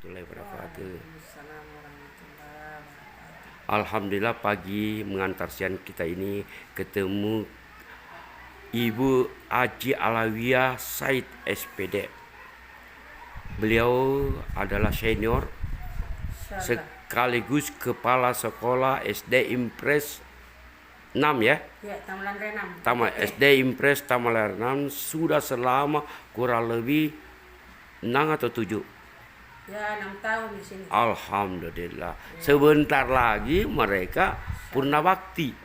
warahmatullahi wabarakatuh. Waalaikumsalam warahmatullahi wabarakatuh. Alhamdulillah pagi mengantar siang kita ini ketemu Ibu Haji Alawiyah Said SPD. Beliau adalah senior Insyaallah. sekaligus kepala sekolah SD Impres 6 ya. Ya, Tamalan Renam. SD Impres Tamalan 6 sudah selama kurang lebih 6 atau 7. Ya, 6 tahun di sini. Alhamdulillah. Sebentar lagi mereka purna bakti.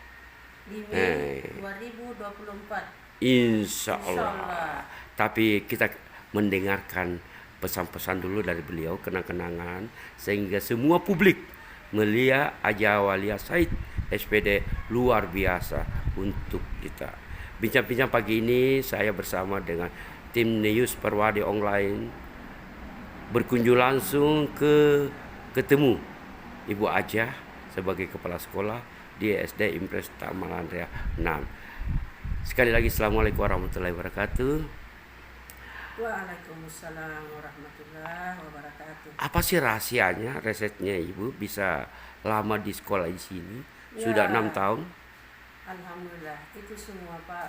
Di Mei 2024. Insya Allah. Insyaallah. Tapi kita mendengarkan pesan-pesan dulu dari beliau, kenang-kenangan, sehingga semua publik melihat Haji Alawiyah Said SPD luar biasa untuk kita. Bincang-bincang pagi ini saya bersama dengan tim News Perwadi Online berkunjung langsung ketemu Ibu Ajah sebagai kepala sekolah di SD Impres Tamalan Rea 6. Sekali lagi Assalamualaikum warahmatullahi wabarakatuh. Waalaikumsalam warahmatullahi wabarakatuh. Apa sih rahasianya, resepnya Ibu bisa lama di sekolah di sini? Sudah 6 tahun. Alhamdulillah, itu semua Pak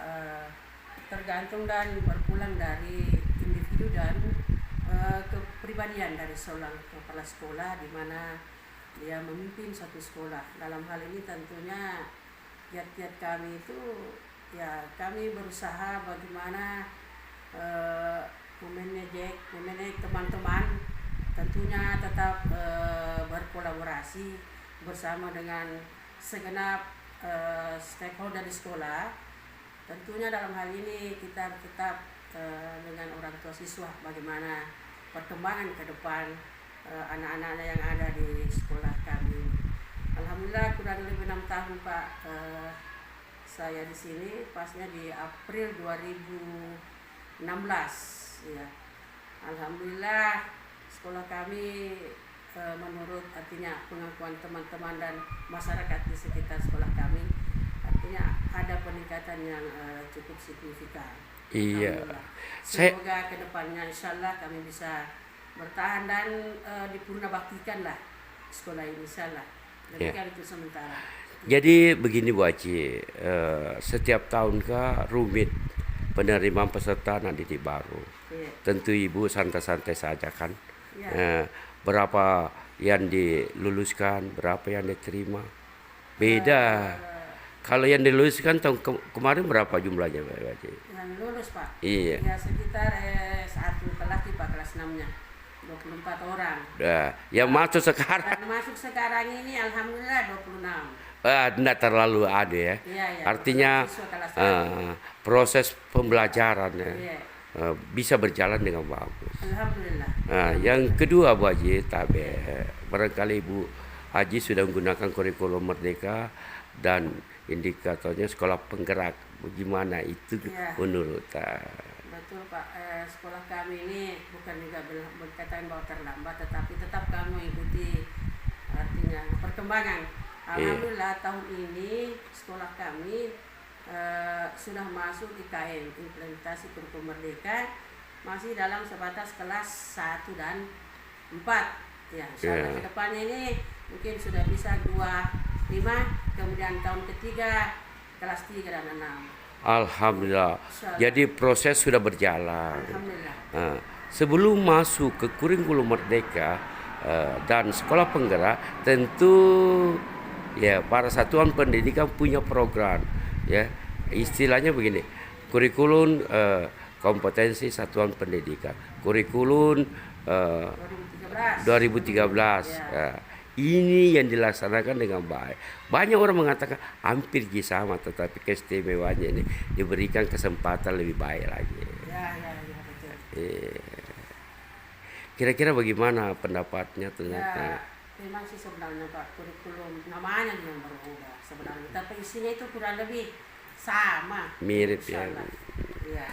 tergantung dan berpulang dari individu dan kepribadian dari seorang kepala sekolah, di mana dia memimpin satu sekolah. Dalam hal ini tentunya kiat-kiat kami itu ya kami berusaha bagaimana memanage teman-teman, tentunya tetap berkolaborasi bersama dengan segenap stakeholder di sekolah. Tentunya dalam hal ini kita tetap dengan orang tua siswa bagaimana perkembangan ke depan anak-anak yang ada di sekolah kami. Alhamdulillah kurang lebih 6 tahun Pak saya di sini, pasnya di April 2016 ya. Alhamdulillah sekolah kami menurut artinya pengakuan teman-teman dan masyarakat di sekitar sekolah kami, artinya ada peningkatan yang cukup signifikan. Iya. Semoga kedepannya insyaallah kami bisa bertahan dan dipurna baktikan lah sekolah ini insyaallah. Demikian itu sementara. Jadi begini Bu Haji, setiap tahun rumit penerimaan peserta anak didik baru. Tentu Ibu santai-santai saja kan. Berapa yang diluluskan, berapa yang diterima, beda. Kalau yang diluluskan tahun kemarin berapa jumlahnya Pak Haji? Yang lulus Pak? Iya. Ya sekitar satu kelas Pak, kelas 6-nya 24 orang. Yang masuk sekarang? Dan masuk sekarang ini alhamdulillah 26. Tidak terlalu ada ya. Iya, Artinya proses pembelajarannya bisa berjalan dengan bagus. Alhamdulillah. Yang kedua Bu Haji, barangkali Ibu Haji sudah menggunakan kurikulum Merdeka dan indikatornya sekolah penggerak. Bagaimana itu menurut Betul Pak, sekolah kami ini bukan juga berkaitan bahwa terlambat, tetapi tetap kami mengikuti artinya perkembangan. Alhamdulillah tahun ini sekolah kami sudah masuk IKM, implementasi kurikulum Merdeka, masih dalam sebatas kelas 1 dan 4. Ya, insyaallah kedepannya ini mungkin sudah bisa 2, 5, kemudian tahun ketiga kelas 3 dan 6. Alhamdulillah. Jadi proses sudah berjalan. Alhamdulillah. Sebelum masuk ke kurikulum Merdeka dan sekolah penggerak, tentu ya para satuan pendidikan punya program ya. Istilahnya begini, kurikulum kompetensi satuan pendidikan, kurikulum 2013. Ini yang dilaksanakan dengan baik. Banyak orang mengatakan hampir sama, tetapi keistimewaannya ini diberikan kesempatan lebih baik lagi. Ya, betul. Kira-kira bagaimana pendapatnya ternyata? Ya, memang sih sebenarnya Pak, kurikulum namanya yang berubah sebenarnya, tapi isinya itu kurang lebih sama. Mirip ya. Ya.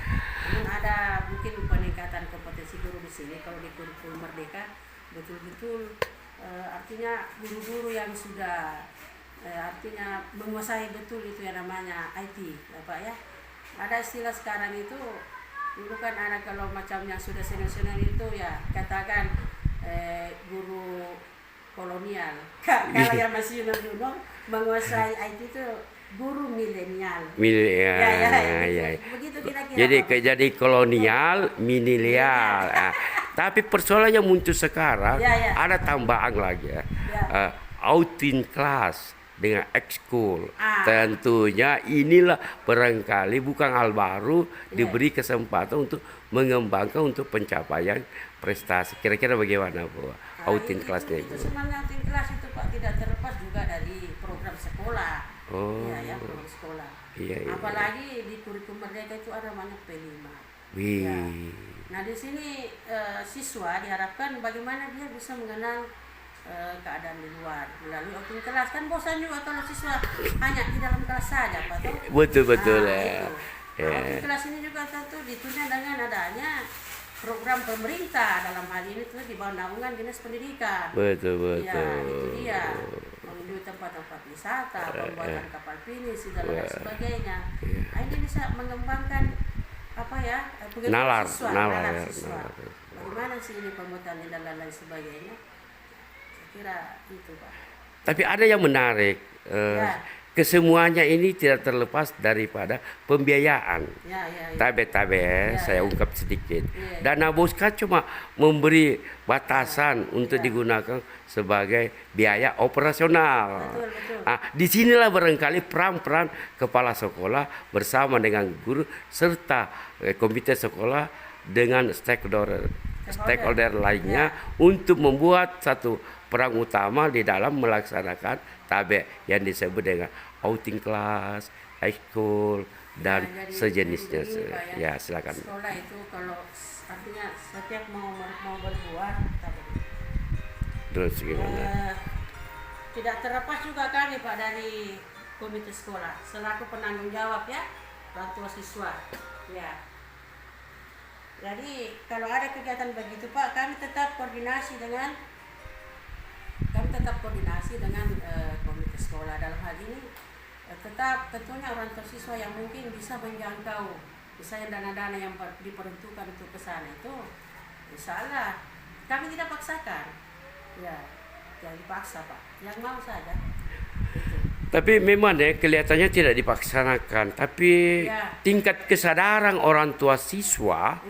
Namun ada mungkin peningkatan kompetensi guru di sini. Kalau di kurikulum Merdeka betul-betul artinya guru-guru yang sudah artinya menguasai betul itu yang namanya IT ya Pak ya. Ada istilah sekarang itu, dulu kan anak kalau macam yang sudah senior-senior itu ya katakan kolonial. Kalau yang masih Yuno menguasai IT itu guru milenial. Ya. Begitu kira-kira. Jadi kolonial, milenial. Tapi persoalan yang muncul sekarang ada tambahan lagi ya. Outing class dengan ekskul. Tentunya inilah barangkali bukan hal baru, diberi kesempatan untuk mengembangkan untuk pencapaian prestasi. Kira-kira bagaimana Bu? Outing kelasnya itu sebenarnya outing kelas itu Pak tidak terlepas juga dari program sekolah. Program sekolah. Apalagi di kurikulum Merdeka itu ada banyak P5. Nah di sini siswa diharapkan bagaimana dia bisa mengenal keadaan di luar melalui outing kelas. Kan bosan juga kalau siswa hanya di dalam kelas saja Pak. Betul. Outing kelas ini juga tentu ditunya dengan adanya program pemerintah, dalam hal ini tuh di bawah naungan Dinas Pendidikan. Betul. Ya, itu dia. Menuju tempat-tempat wisata, pembuatan kapal finish dan lain sebagainya. Nah, ini bisa mengembangkan nalar siswa. Bagaimana sih ini pembuatan dan lain sebagainya? Saya kira itu Pak. Tapi ada yang menarik. Kesemuanya ini tidak terlepas daripada pembiayaan. Saya ungkap sedikit. Dana bos kan cuma memberi batasan untuk digunakan sebagai biaya operasional. Betul. Disinilah barangkali peran kepala sekolah bersama dengan guru serta komite sekolah dengan stakeholder lainnya untuk membuat satu peran utama di dalam melaksanakan yang disebut dengan outing class, high school dan sejenisnya. Ya silakan. Sekolah itu kalau artinya setiap mau berbuat terus gimana? Tidak terlepas juga kami Pak dari komite sekolah selaku penanggung jawab ya orang tua siswa. Ya. Jadi kalau ada kegiatan begitu Pak, kami tetap koordinasi dengan komite sekolah. Dalam hal ini tetap tentunya orang tua siswa yang mungkin bisa menjangkau misalnya dana-dana yang diperuntukkan untuk ke sana itu insyaallah kami tidak paksakan. Jangan dipaksa Pak, yang mau saja gitu. Tapi memang kelihatannya tidak dipaksanakan, tapi tingkat kesadaran orang tua siswa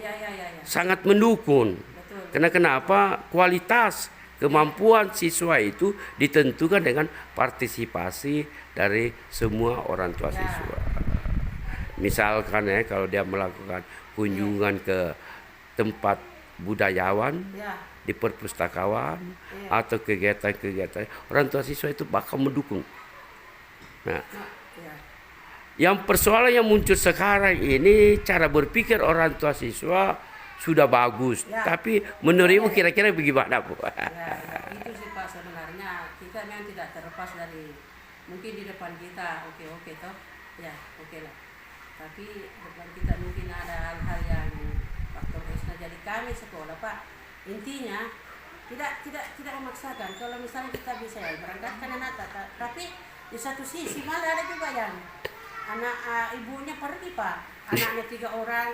sangat mendukung. Karena kenapa? Kualitas kemampuan siswa itu ditentukan dengan partisipasi dari semua orang tua siswa. Misalkan kalau dia melakukan kunjungan ke tempat budayawan, di perpustakaan atau kegiatan-kegiatan, orang tua siswa itu bakal mendukung. Nah, yang persoalan yang muncul sekarang ini cara berpikir orang tua siswa sudah bagus, tapi menurutmu kira-kira bagaimana Bu? Itu sih Pak sebenarnya kita memang tidak terlepas dari mungkin di depan kita oke toh oke lah. Tapi depan kita mungkin ada hal-hal yang faktor ekstra. Jadi kami sekolah Pak intinya tidak memaksakan. Kalau misalnya kita bisa berangkatkan anak, tapi di satu sisi malah ada juga yang anak ibunya pergi Pak, anaknya 3 orang.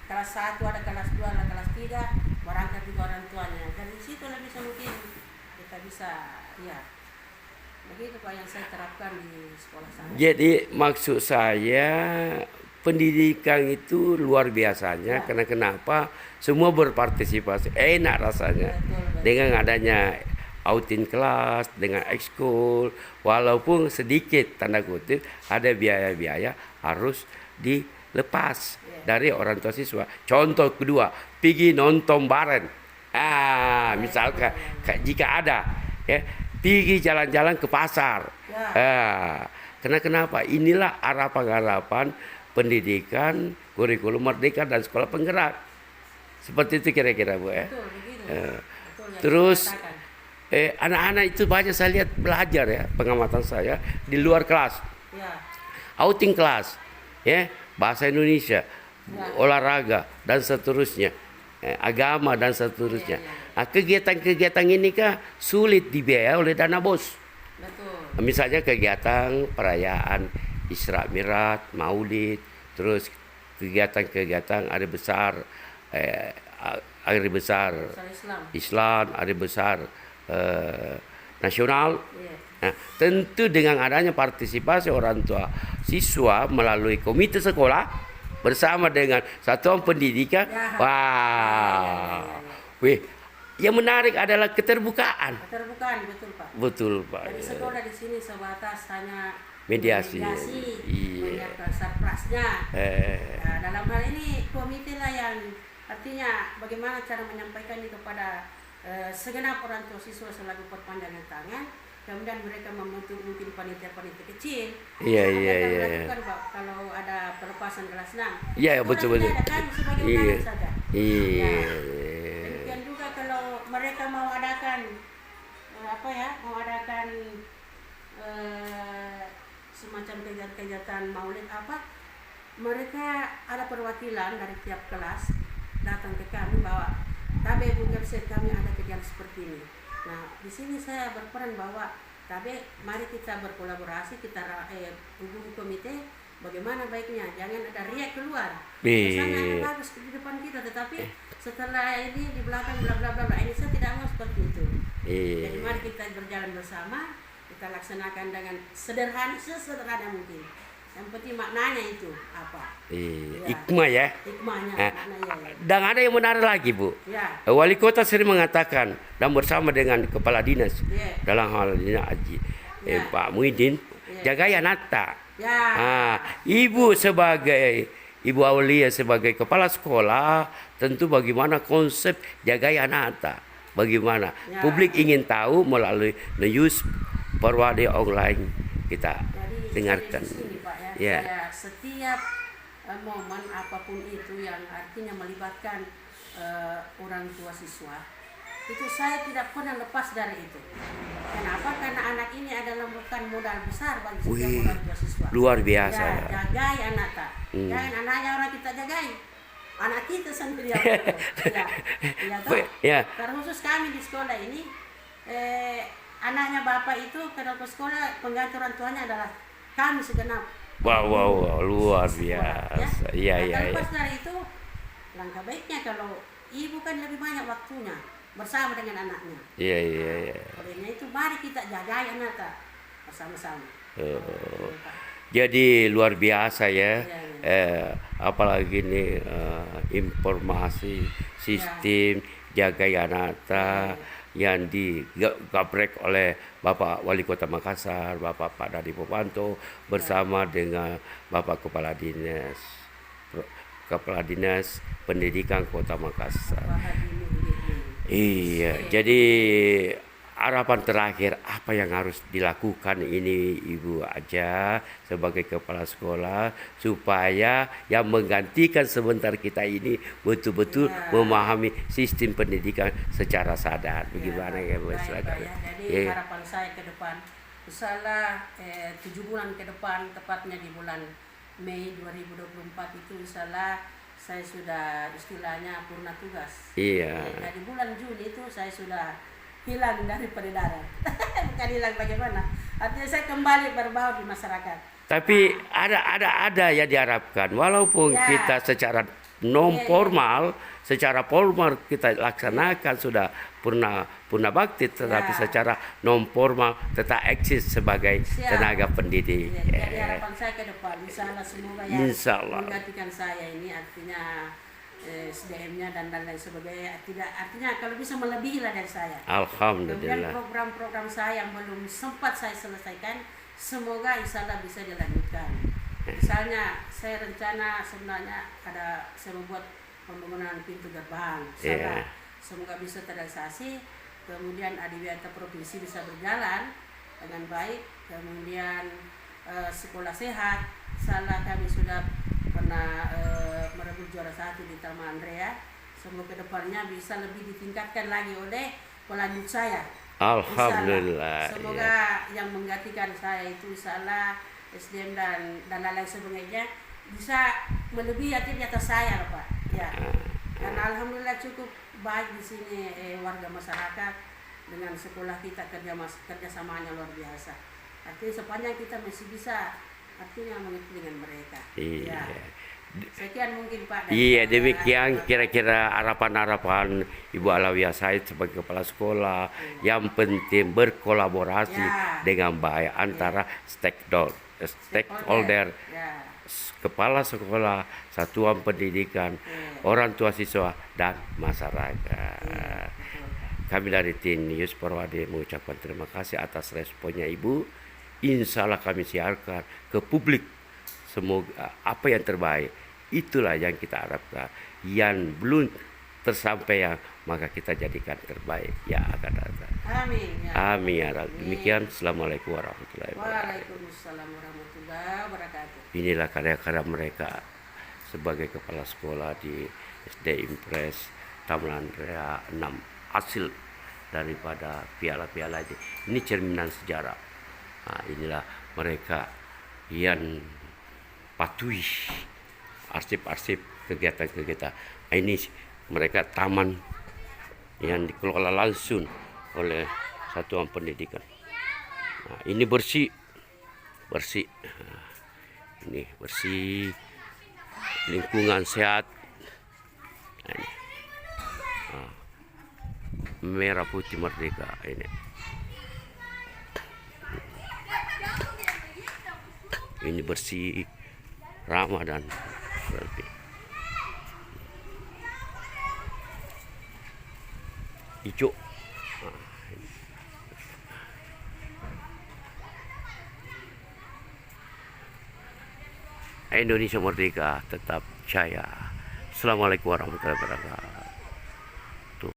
Kelas 1 ada, kelas 2 ada, kelas 3 berangkat juga orang tuanya. Dari situ lah bisa mungkin kita bisa begitu Pak yang saya terapkan di sekolah saya. Jadi maksud saya pendidikan itu luar biasanya karena kenapa semua berpartisipasi, enak rasanya. Betul. Dengan adanya outing kelas, dengan ekskul, walaupun sedikit tanda kutip ada biaya-biaya harus dilepas dari orang tua siswa. Contoh kedua, pergi nonton bareng. Misalkan jika ada pergi jalan-jalan ke pasar. Karena kenapa? Inilah harapan-harapan pendidikan kurikulum Merdeka dan sekolah penggerak. Seperti itu kira-kira Bu Betul, begitu. Terus anak-anak itu banyak saya lihat belajar pengamatan saya di luar kelas. Outing kelas, bahasa Indonesia, olahraga dan seterusnya, agama dan seterusnya. Kegiatan-kegiatan ini kan sulit dibiayai oleh dana bos. Betul. Misalnya kegiatan perayaan Isra Mi'raj, Maulid, terus kegiatan-kegiatan hari besar, Islam, hari besar nasional. Iya. Nah, tentu dengan adanya partisipasi orang tua siswa melalui komite sekolah bersama dengan satuan pendidikan, Ya. wah, wih, yang menarik adalah keterbukaan. Keterbukaan, betul Pak. Betul Pak. Jadi sekolah di sini sebatas hanya Mediasi. melihat Iya. sarprasnya. Eh, Nah, dalam hal ini komite lah yang artinya bagaimana cara menyampaikan ini kepada segenap orang tua siswa selaku perpanjangan tangan. Kemudian mereka membentuk mungkin panitia-panitia kecil. Iya, Mereka iya, iya. melakukan Pak, kalau ada pelepasan kelas 6. Iya, Sekolah betul-betul. tidak ada, kami sebagai Iya. undangan saja. Iya. Demikian juga kalau mereka mau adakan mau adakan semacam kegiatan maulid apa, mereka ada perwakilan dari tiap kelas datang ke kami bahwa Tabe Bu Kapset kami ada kegiatan seperti ini. Nah, di sini saya berperan bahwa Tabe mari kita berkolaborasi, kita hubungi komite bagaimana baiknya, jangan ada riak keluar. Kesannya bagus di depan kita, tetapi setelah ini di belakang bla bla bla bla. Ini saya tidak mau seperti itu. Jadi mari kita berjalan bersama, kita laksanakan dengan sesederhana mungkin. Yang penting maknanya itu apa? Hikmah ya. Hikmahnya, Eh, maknanya ya. Dan ada yang menarik lagi Bu. Ya, Wali kota sering mengatakan dan bersama dengan kepala dinas ya, dalam hal ini Haji Ya. Pak Muhyiddin, Ya. jaga Yanata. ya. Ibu sebagai Ibu Aulia sebagai kepala sekolah tentu bagaimana konsep jaga Yanata. Bagaimana Ya. publik ingin tahu melalui news Perwade online kita Jadi dengarkan. di sini Pak ya, Ya. saya setiap momen apapun itu yang artinya melibatkan orang tua siswa, itu saya tidak pernah lepas dari itu. Kenapa? Karena anak ini adalah bukan modal besar bagi setiap Wih, orang tua siswa. luar biasa. Ya, jagai anak tak. Jangan anaknya orang kita jagai. Anak kita sendiri yang ya, ya, toh? Ya. Terkhusus kami di sekolah ini, anaknya bapak itu kalau ke sekolah pengganti orang tuanya adalah kami segenap. Wow, luar Sekolah, biasa. Iya, Nah, iya, iya. terlepas dari itu, langkah baiknya kalau ibu kan lebih banyak waktunya bersama dengan anaknya. Iya, iya, iya. Olehnya itu mari kita jaga anak tak bersama-sama. Jadi luar biasa ya. Iya, Apalagi nih informasi sistem jaga Yanata yang digabrek oleh Bapak Wali Kota Makassar, Bapak Pak Dadi Popanto bersama dengan Bapak Kepala Dinas Pendidikan Kota Makassar. Iya, jadi harapan terakhir apa yang harus dilakukan ini Ibu Aja sebagai kepala sekolah supaya yang menggantikan sebentar kita ini betul-betul memahami sistem pendidikan secara sadar. Bagaimana ya, Bu? Silakan. Ya. Jadi harapan saya ke depan, misalnya 7 bulan ke depan, tepatnya di bulan Mei 2024 itu misalnya saya sudah istilahnya purna tugas. Iya. Jadi bulan Juni itu saya sudah hilang dari peredaran. Bukan hilang bagaimana? Artinya saya kembali berbaur di masyarakat. Tapi ada yang diharapkan walaupun kita secara non formal, secara formal kita laksanakan sudah purna bakti, tetapi secara non formal tetap eksis sebagai tenaga pendidik. Jadi harapan saya ke depan, insyaallah semoga ya Insyaallah. menggantikan saya ini artinya SDM-nya dan lain sebagainya, tidak artinya kalau bisa melebihi lah dari saya. Kemudian Alhamdulillah. program-program saya yang belum sempat saya selesaikan, semoga insyaallah bisa dilanjutkan. Misalnya saya rencana sebenarnya saya membuat pembangunan pintu gerbang, semoga bisa terrealisasi. Kemudian adiwiyata provinsi bisa berjalan dengan baik. Kemudian sekolah sehat, salah kami sudah pernah merebut juara 1 di Taman Andrea. Semoga kedepannya bisa lebih ditingkatkan lagi oleh pelanjut saya. Alhamdulillah. Semoga yang menggantikan saya itu insyaallah SDM dan lain sebagainya bisa melebihi di atas saya, Pak. Ya. Dan alhamdulillah cukup baik di sini warga masyarakat dengan sekolah kita kerjasamanya luar biasa. Artinya sepanjang kita masih bisa artinya mengerti dengan mereka. Iya. Sekian mungkin Pak. Iya, demikian kira-kira harapan-harapan Ibu Alawiyah Said sebagai kepala sekolah. Yang penting berkolaborasi Ya. dengan baik antara stakeholder, Ya. kepala sekolah, satuan pendidikan, orang tua siswa, dan masyarakat. Betul. Kami dari tim News Perwade mengucapkan terima kasih atas responnya Ibu. Insya Allah kami siarkan ke publik. Semoga apa yang terbaik, itulah yang kita harapkan. Yang belum tersampaikan, maka kita jadikan terbaik yang akan datang. Amin. Ya. Amin ya Rabbi. Demikian, Assalamualaikum warahmatullahi wabarakatuh. Waalaikumsalam warahmatullahi wabarakatuh. Inilah karya-karya mereka sebagai kepala sekolah di SD Impres Taman Rea 6. Hasil daripada piala-piala ini cerminan sejarah. Nah, inilah mereka yang patuhi arsip-arsip kegiatan-kegiatan. Nah, ini mereka taman yang dikelola langsung oleh satuan pendidikan. Nah, ini bersih. Nah, ini bersih, lingkungan sehat. Nah, ini. Nah, merah putih merdeka ini. Ini bersih, ramah dan berarti hijau. Indonesia merdeka tetap jaya. Assalamualaikum warahmatullahi wabarakatuh.